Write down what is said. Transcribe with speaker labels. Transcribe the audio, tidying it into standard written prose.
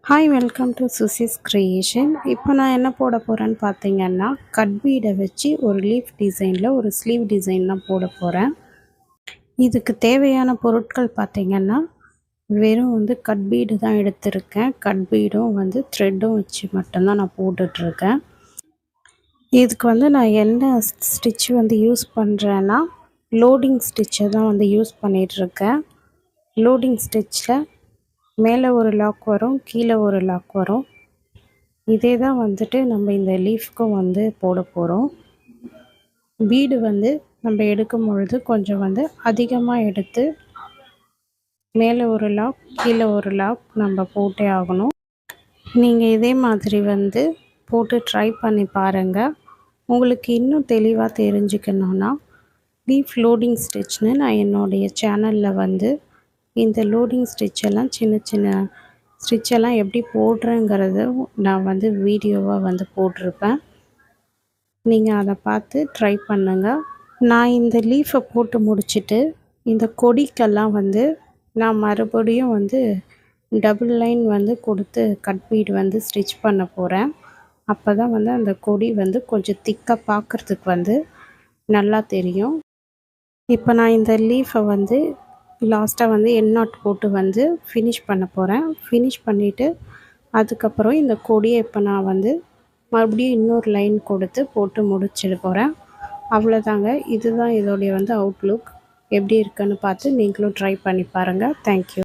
Speaker 1: Hi welcome to Suchi's creation. இப்போ நான் என்ன போட போகிறேன்னு பார்த்தீங்கன்னா, கட் பீடை வச்சு ஒரு லீஃப் டிசைனில் ஒரு ஸ்லீவ் டிசைன் தான் போட போகிறேன். இதுக்கு தேவையான பொருட்கள் பார்த்தீங்கன்னா, வெறும் கட் பீடு தான் எடுத்திருக்கேன். கட் பீடும் த்ரெட்டும் வச்சு மட்டும்தான் நான் போட்டுட்ருக்கேன். இதுக்கு நான் என்ன ஸ்டிச் யூஸ் பண்ணுறேன்னா, லோடிங் ஸ்டிச்சை தான் யூஸ் பண்ணிகிட்ருக்கேன். லோடிங் ஸ்டிச்சில் மேலே ஒரு லாக் வரும், கீழே ஒரு லாக் வரும். இதே தான் நம்ம இந்த லீஃப்க்கும் போட போகிறோம். பீடு நம்ம எடுக்கும் பொழுது கொஞ்சம் அதிகமாக எடுத்து மேலே ஒரு லாக், கீழே ஒரு லாக் நம்ம போட்டே ஆகணும். நீங்கள் இதே மாதிரி போட்டு ட்ரை பண்ணி பாருங்கள். உங்களுக்கு இன்னும் தெளிவாக தெரிஞ்சுக்கணுன்னா லீஃப் லோடிங் ஸ்டிச்னு நான் என்னுடைய சேனலில் இந்த லோடிங் ஸ்டிச்செல்லாம் சின்ன சின்ன ஸ்டிச்செல்லாம் எப்படி போடுறேங்கிறத நான் வீடியோவாக போட்டிருப்பேன். நீங்கள் அதை பார்த்து ட்ரை பண்ணுங்கள். நான் இந்த லீஃபை போட்டு முடிச்சுட்டு இந்த கொடிக்கெல்லாம் நான் மறுபடியும் டபுள் லைன் கொடுத்து கட் பீடு ஸ்டிச் பண்ண போகிறேன். அப்போ தான் அந்த கொடி கொஞ்சம் திக்காக பார்க்குறதுக்கு நல்லா தெரியும். இப்போ நான் இந்த லீஃபை லாஸ்ட்டாக எண்ட் நாட் போட்டு ஃபினிஷ் பண்ண போகிறேன். ஃபினிஷ் பண்ணிவிட்டு அதுக்கப்புறம் இந்த கொடியை இப்போ நான் மறுபடியும் இன்னொரு லைன் கொடுத்து போட்டு முடிச்சிட போகிறேன். அவ்வளோதாங்க. இதுதான் இதோடைய அவுட்லுக். எப்படி இருக்குன்னு பார்த்து நீங்களும் ட்ரை பண்ணி பாருங்கள். தேங்க்யூ.